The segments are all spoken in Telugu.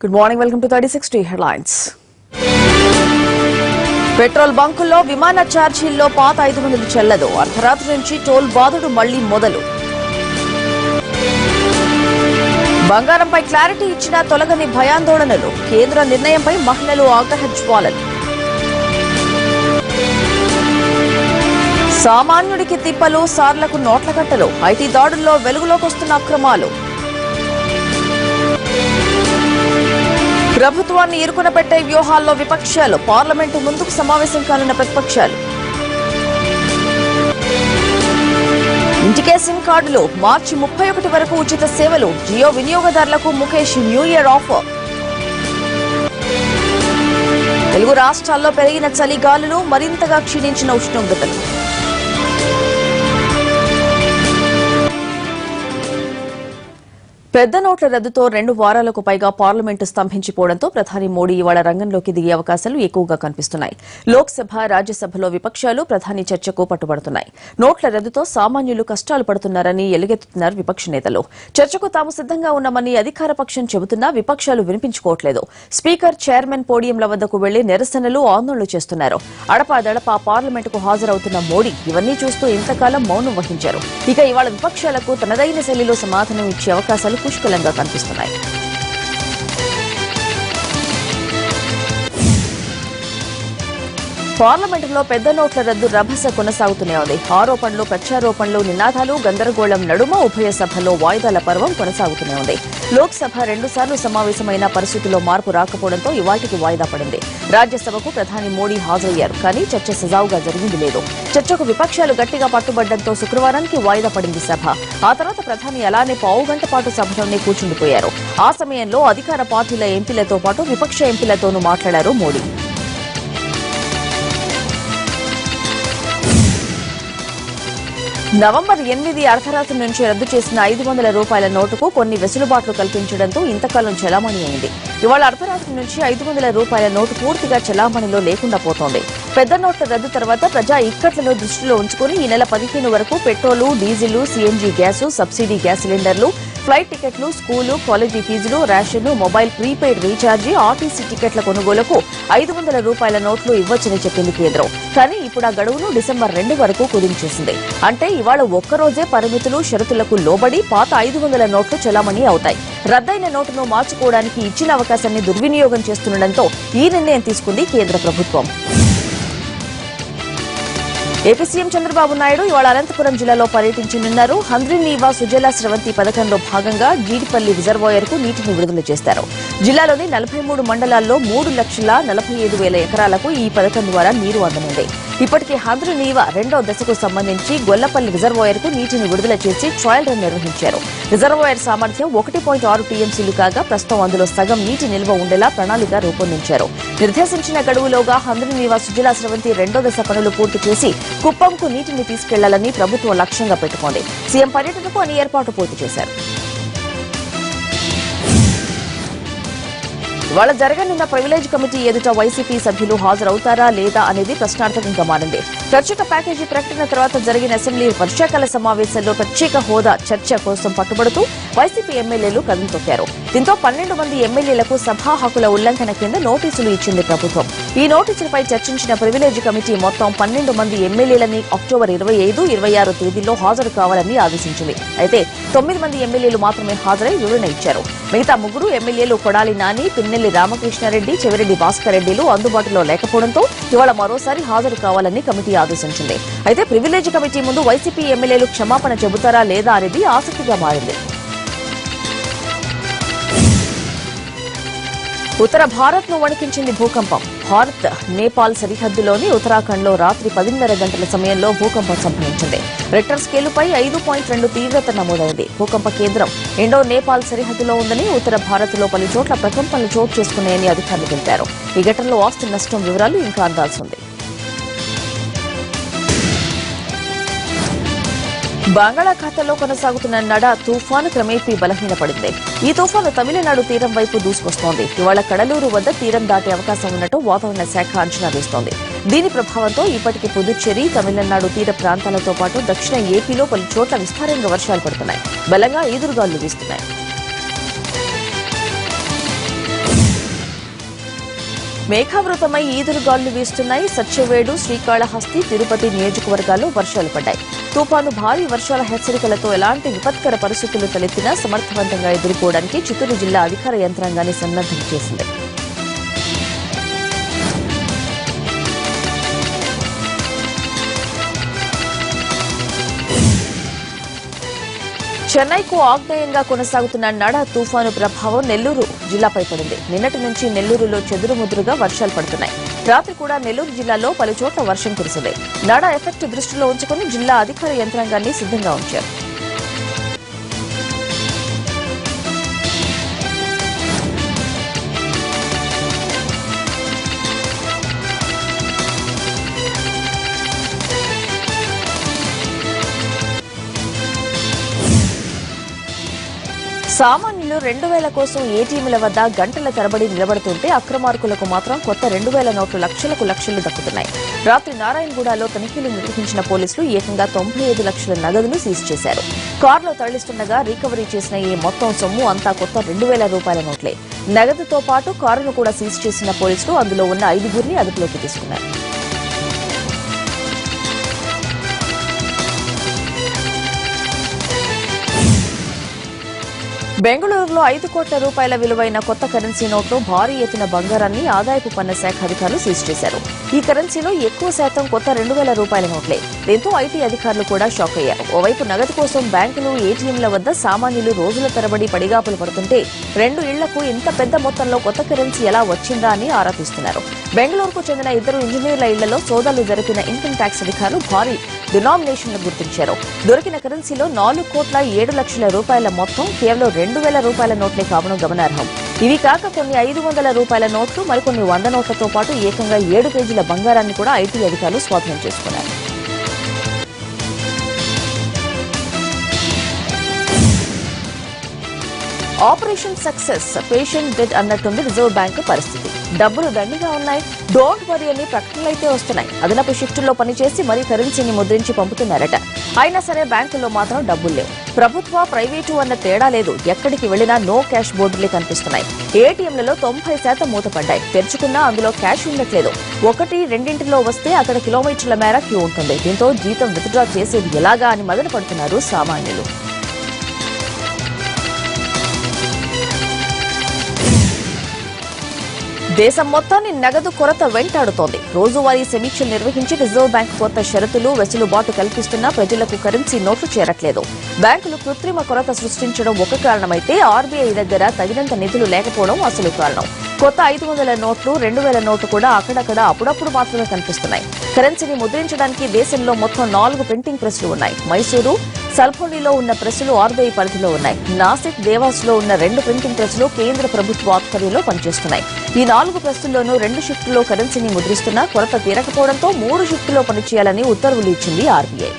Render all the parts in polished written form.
Good morning. Welcome to 3060 headlines. Petrol బంకుల్లో విమాన ఛార్జీల్లో పాత 500 చెల్లదు. అర్ధరాత్రి నుంచి టోల్ బాదుడు మళ్లీ మొదలు. బంగారంపై క్లారిటీ ఇచ్చిన తొలగని భయాందోళనలు. కేంద్ర నిర్ణయంపై మహిళలు ఆగ్రహ జ్వాలలు. సామాన్యుడికి తిప్పలు, సార్లకు నోట్ల కట్టలు. ఐటీ దాడుల్లో వెలుగులోకొస్తున్న అక్రమాలు. ప్రభుత్వాన్ని ఇరుకున పెట్టే వ్యూహాల్లో విపక్షాలు. పార్లమెంటు ముందుకు సమావేశం కానున్న ప్రతిపక్షాలు. ఇంటికే సిమ్ కార్డులు. మార్చి 31 వరకు ఉచిత సేవలు. జియో వినియోగదారులకు Mukesh new year offer. Telugu రాష్ట్రాల్లో పెరిగిన చలిగాలులు, మరింతగా క్షీణించిన ఉష్ణోగ్రతలు. పెద్ద నోట్ల రద్దుతో 2 వారాలకు పైగా పార్లమెంటు స్తంభించిపోవడంతో ప్రధాని మోడీ ఇవాళ రంగంలోకి దిగే అవకాశాలు ఎక్కువగా కనిపిస్తున్నాయి. లోక్సభ, రాజ్యసభలో విపక్షాలు ప్రధాని చర్చకు పట్టుబడుతున్నాయి. నోట్ల రద్దుతో సామాన్యులు కష్టాలు పడుతున్నారని ఎలుగెత్తుతున్నారు విపక్ష నేతలు. చర్చకు తాము సిద్దంగా ఉన్నామని అధికార పక్షం చెబుతున్నా విపక్షాలు వినిపించుకోవట్లేదు. స్పీకర్, చైర్మన్ పోడియంల వద్దకు వెళ్లి నిరసనలు, ఆందోళనలు చేస్తున్నారు. అడపాదడపా పార్లమెంటుకు హాజరవుతున్న మోడీ ఇవన్నీ చూస్తూ ఇంతకాలం మౌనం వహించారు. ఇక ఇవాళ విపక్షాలకు తనదైన శైలిలో సమాధానం ఇచ్చే అవకాశాలు పుష్కలంగా కనిపిస్తున్నాయి. పార్లమెంటులో పెద్ద నోట్ల రద్దు రభస కొనసాగుతూనే ఉంది. ఆరోపణలు, ప్రత్యారోపణలు, నినాదాలు, గందరగోళం నడుమ ఉభయ సభల్లో వాయిదాల పర్వం కొనసాగుతూనే ఉంది. లోక్సభ 2 సార్లు సమావేశమైన పరిస్థితుల్లో మార్పు రాకపోవడంతో ఇవాళకి వాయిదా పడింది. రాజ్యసభకు ప్రధాని మోడీ హాజరయ్యారు, కానీ చర్చ సజావుగా జరిగింది లేదు. చర్చకు విపక్షాలు గట్టిగా పట్టుబడ్డంతో శుక్రవారానికి వాయిదా పడింది సభ. ఆ తర్వాత ప్రధాని అలానే పావుగంట పాటు సభలోనే కూర్చుండిపోయారు. ఆ సమయంలో అధికార పార్టీల ఎంపీలతో పాటు విపక్ష ఎంపీలతోనూ మాట్లాడారు మోడీ. నవంబర్ 8 అర్ధరాత్రి నుంచి రద్దు చేసిన 500 రూపాయల నోటుకు కొన్ని వెసులుబాట్లు కల్పించడంతో ఇంతకాలం చెలామణి అయింది. ఇవాళ అర్ధరాత్రి నుంచి 500 రూపాయల నోటు పూర్తిగా చెలామణిలో లేకుండా పోతోంది. పెద్ద నోట్ల రద్దు తర్వాత ప్రజా ఇక్కట్లను దృష్టిలో ఉంచుకుని ఈ నెల 15 వరకు petrol, diesel, CNG gas, subsidy gas సిలిండర్లు, ఫ్లైట్ టికెట్లు, స్కూలు, కాలేజీ ఫీజులు, రేషన్, మొబైల్ ప్రీపెయిడ్ రీఛార్జీ, ఆర్టీసీ టికెట్ల కొనుగోలుకు 500 రూపాయల నోట్లు ఇవ్వొచ్చని చెప్పింది కేంద్రం. కానీ ఇప్పుడు ఆ గడువును డిసెంబర్ 2 వరకు కుదించేసింది. అంటే ఇవాళ ఒక్కరోజే పరిమితులు, షరతులకు లోబడి పాత 500 నోట్లు చెలామణి అవుతాయి. రద్దయిన నోటును మార్చుకోవడానికి ఇచ్చిన అవకాశాన్ని దుర్వినియోగం చేస్తుండటంతో ఈ నిర్ణయం తీసుకుంది కేంద్ర ప్రభుత్వం. ఏపీ సీఎం చంద్రబాబు నాయుడు ఇవాళ అనంతపురం జిల్లాలో పర్యటించనున్నారు. హంద్రీనీవా సుజలా స్రవంతి పథకంలో భాగంగా జీడిపల్లి రిజర్వాయర్ కు నీటిని విడుదల చేస్తారు. జిల్లాలోని 43 మండలాల్లో 3,45,000 ఎకరాలకు ఈ పథకం ద్వారా నీరు అందనుంది. ఇప్పటికే హంద్రీనీవా 2వ దశకు సంబంధించి గొల్లపల్లి రిజర్వాయర్ కు నీటిని విడుదల చేసి ట్రయల్ రన్ నిర్వహించారు. రిజర్వాయర్ సామర్థ్యం 1.6 టీఎంసీలు కాగా ప్రస్తుతం అందులో సగం నీటి నిల్వ ఉండేలా ప్రణాళిక రూపొందించారు. నిర్దేశించిన గడువులోగా హంద్రీనీవా సుజలా స్రవంతి 2వ దశ పనులు పూర్తి చేసి కుప్పంకు నీటిని తీసుకెళ్లాలని ప్రభుత్వం లక్ష్యంగా పెట్టుకుంది. సీఎం పర్యటనకు అన్ని ఏర్పాట్లు పూర్తి చేశారు. ఇవాళ జరగనున్న ప్రివిలేజ్ కమిటీ ఎదుట వైసీపీ సభ్యులు హాజరవుతారా లేదా అనేది ప్రశ్నార్థకంగా మారింది. ప్రత్యేక ప్యాకేజీ ప్రకటన తర్వాత జరిగిన అసెంబ్లీ వర్షాకాల సమావేశాల్లో ప్రత్యేక హోదా చర్చ కోసం పట్టుబడుతూ వైసీపీ ఎమ్మెల్యేలు కదం తొక్కారు. దీంతో 12 మంది ఎమ్మెల్యేలకు సభా హక్కుల ఉల్లంఘన కింద నోటీసులు ఇచ్చింది ప్రభుత్వం. ఈ నోటీసులపై చర్చించిన ప్రివిలేజ్ కమిటీ మొత్తం 12 మంది ఎమ్మెల్యేలని అక్టోబర్ 25, 26 తేదీల్లో హాజరు కావాలని ఆదేశించింది. అయితే 9 మంది ఎమ్మెల్యేలు మాత్రమే హాజరై వివరణ ఇచ్చారు. మిగతా 3 ఎమ్మెల్యేలు కొడాలి నాని, పిన్నెల్లి రామకృష్ణారెడ్డి, చెవిరెడ్డి భాస్కర్ రెడ్డిలు అందుబాటులో లేకపోవడంతో ఇవాళ మరోసారి హాజరు కావాలని కమిటీ ఆదేశించింది. అయితే ప్రివిలేజ్ కమిటీ ముందు వైసీపీ ఎమ్మెల్యేలు క్షమాపణ చెబుతారా లేదా అనేది ఆసక్తిగా మారింది. ఉత్తర భారత్ ను వణికించింది భూకంపం. భారత్ నేపాల్ సరిహద్దులోని ఉత్తరాఖండ్లో రాత్రి 10:30 గంటల సమయంలో భూకంపం సంభవించింది. రిక్టర్ స్కేలుపై 5.2 తీవ్రత నమోదైంది. భూకంప కేంద్రం ఇండో నేపాల్ సరిహద్దులో ఉందని, ఉత్తర భారత్లో పలు చోట్ల ప్రకంపనలు చోటు చేసుకున్నాయని అధికారులు తెలిపారు. ఈ ఘటనలో ఆస్తి నష్టం వివరాలు ఇంకా అందాల్సి ఉంది. బంగాళాఖాతంలో కొనసాగుతున్న నడా తుఫాను క్రమేపీ బలహీనపడింది. ఈ తుఫాను తమిళనాడు తీరం వైపు దూసుకొస్తోంది. ఇవాళ కడలూరు వద్ద తీరం దాటే అవకాశం ఉన్నట్టు వాతావరణ శాఖ అంచనా వేస్తోంది. దీని ప్రభావంతో ఇప్పటికీ పుదుచ్చేరి, తమిళనాడు తీర ప్రాంతాలతో పాటు దక్షిణ ఏపీలో పలు చోట్ల విస్తారంగా వర్షాలు పడుతున్నాయి. బలంగా ఈదురుగాలులు వీస్తున్నాయి. మేఘావృతమై ఈదురుగాళ్లు వీస్తున్నాయి. సత్యవేడు, శ్రీకాళహస్తి, తిరుపతి నియోజకవర్గాల్లో వర్షాలు పడ్డాయి. తుపాను, భారీ వర్షాల హెచ్చరికలతో ఎలాంటి విపత్కర పరిస్థితులు తలెత్తినా సమర్థవంతంగా ఎదుర్కోవడానికి చిత్తూరు జిల్లా అధికార యంత్రాంగాన్ని సన్నద్దం చేసింది. చెన్నైకు ఆగ్నేయంగా కొనసాగుతున్న నడ తుఫాను ప్రభావం నెల్లూరు జిల్లాపై పడింది. నిన్నటి నుంచి నెల్లూరులో చెదురుముదురుగా వర్షాలు పడుతున్నాయి. రాత్రి కూడా నెల్లూరు జిల్లాలో పలుచోట్ల వర్షం కురిసింది. నడ ఎఫెక్ట్ దృష్టిలో ఉంచుకుని జిల్లా అధికార యంత్రాంగాన్ని సిద్ధంగా ఉంచారు. సామాన్యులు 2000 కోసం ఏటీఎంల వద్ద గంటల తరబడి నిలబడుతుంటే అక్రమార్కులకు మాత్రం కొత్త 2000 నోట్లు లక్షలకు లక్షలు దక్కుతున్నాయి. రాత్రి నారాయణగూడలో తనిఖీలు నిర్వహించిన పోలీసులు ఏకంగా 95 లక్షల నగదును సీజ్ చేశారు. కారులో తరలిస్తుండగా రికవరీ చేసిన ఈ మొత్తం సొమ్ము అంతా కొత్త 2000 రూపాయల నోట్లే. నగదుతో పాటు కారును కూడా సీజ్ చేసిన పోలీసులు అందులో ఉన్న 5గురిని అదుపులోకి తీసుకున్నారు. బెంగళూరులో 5 కోట్ల రూపాయల విలువైన కొత్త కరెన్సీ నోట్లు, భారీ ఎత్తున బంగారాన్ని ఆదాయపు పన్ను శాఖ అధికారులు సీజ్ చేశారు. ఈ కరెన్సీలో ఎక్కువ శాతం కొత్త 2000 రూపాయల నోట్లే. దీంతో ఐటీ అధికారులు కూడా షాక్ అయ్యారు. ఓవైపు నగదు కోసం బ్యాంకులు, ఏటీఎంల వద్ద సామాన్యులు రోజుల తరబడి పడిగాపులు పడుతుంటే 2 ఇళ్లకు ఇంత పెద్ద మొత్తంలో కొత్త కరెన్సీ ఎలా వచ్చిందా అని ఆరా తీస్తున్నారు. బెంగళూరుకు చెందిన 2 ఇంజనీర్ల ఇళ్లలో సోదాలు జరిపిన ఇన్కమ్ ట్యాక్స్ అధికారులు భారీ డినామినేషన్లు గుర్తించారు. దొరికిన కరెన్సీలో 4 కోట్ల 7 లక్షల రూపాయల మొత్తం కేవలం 2000 రూపాయల నోట్లే కావడం గమనార్హం. ఇవి కాక కొన్ని 500 రూపాయల నోట్లు, మరికొన్ని 100 నోట్లతో పాటు ఏకంగా 7 కేజీల బంగారాన్ని కూడా ఐటీ అధికారులు స్వాధీనం చేసుకున్నారు. ఆపరేషన్ సక్సెస్, పేషెంట్ డెడ్ అన్నట్టుంది రిజర్వ్ బ్యాంకు పరిస్థితి. డబ్బులు దండిగా ఉన్నాయి, డోంట్ వరీ అని ప్రకటనలైతే వస్తున్నాయి. అదనపు షిఫ్టుల్లో పనిచేసి మరీ కరెన్సీని ముద్రించి పంపుతున్నారట. అయినా సరే బ్యాంకుల్లో మాత్రం డబ్బులు లేవు. ప్రభుత్వ, ప్రైవేటు అన్న తేడా లేదు. ఎక్కడికి వెళ్లినా నో క్యాష్ బోర్డులే కనిపిస్తున్నాయి. ఏటీఎంలలో 90% మూతపడ్డాయి. తెరుచుకున్నా అందులో క్యాష్ ఉండట్లేదు. 1-2 వస్తే అక్కడ కిలోమీటర్ల మేర క్యూ ఉంటుంది. దీంతో జీతం విత్డ్రా చేసేది ఎలాగా అని మదన పడుతున్నారు సామాన్యులు. దేశం మొత్తాన్ని నగదు కొరత వెంటాడుతోంది. రోజువారీ సమీక్షలు నిర్వహించి రిజర్వ్ బ్యాంకు కొత్త షరతులు, వెసులుబాటు కల్పిస్తున్నా ప్రజలకు కరెన్సీ నోట్లు చేరట్లేదు. బ్యాంకులు కృత్రిమ కొరత సృష్టించడం ఒక కారణమైతే ఆర్బీఐ దగ్గర తగినంత నిధులు లేకపోవడం అసలు కారణం. కొత్త 500 నోట్లు, 2000 నోట్లు కూడా అక్కడక్కడ అప్పుడప్పుడు మాత్రమే కనిపిస్తున్నాయి. కరెన్సీని ముద్రించడానికి దేశంలో మొత్తం 4 ప్రింటింగ్ ప్రెస్లు ఉన్నాయి. మైసూరు, సల్ఫోనిలో ఉన్న ప్రెస్సులు ఆర్బీఐ పరిధిలో ఉన్నాయి. నాసిక్, దేవాస్లో ఉన్న 2 ప్రింటింగ్ ప్రెస్సులు కేంద్ర ప్రభుత్వ ఆధ్వర్యంలో పనిచేస్తున్నాయి. ఈ 4 ప్రెస్సుల్లోనూ 2 షిఫ్టుల్లో కరెన్సీని ముద్రిస్తున్నా కొరత తీరకపోవడంతో 3 షిఫ్టుల్లో పనిచేయాలని ఉత్తర్వులు ఇచ్చింది ఆర్బీఐ.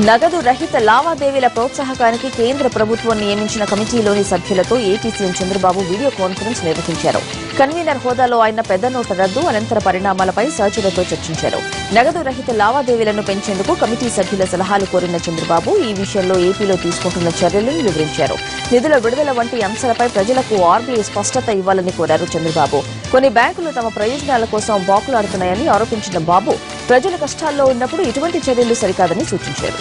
నగదు రహిత లావాదేవీల ప్రోత్సాహకానికి కేంద్ర ప్రభుత్వం నియమించిన కమిటీలోని సభ్యులతో AP CM Chandrababu video conference నిర్వహించారు. కన్వీనర్ హోదాలో ఆయన పెద్ద నోట్ల రద్దు, అనంతర పరిణామాలపై సహచరులతో చర్చించారు. నగదు రహిత లావాదేవీలను పెంచేందుకు కమిటీ సభ్యుల సలహాలు కోరిన చంద్రబాబు ఈ విషయంలో ఏపీలో తీసుకుంటున్న చర్యలను వివరించారు. నిధుల విడుదల వంటి అంశాలపై ప్రజలకు ఆర్బీఐ స్పష్టత ఇవ్వాలని కోరారు చంద్రబాబు. కొన్ని బ్యాంకులు తమ ప్రయోజనాల కోసం బాకులాడుతున్నాయని ఆరోపించిన బాబు ప్రజల కష్టాల్లో ఉన్నప్పుడు ఇటువంటి చర్యలు సరికాదని సూచించారు.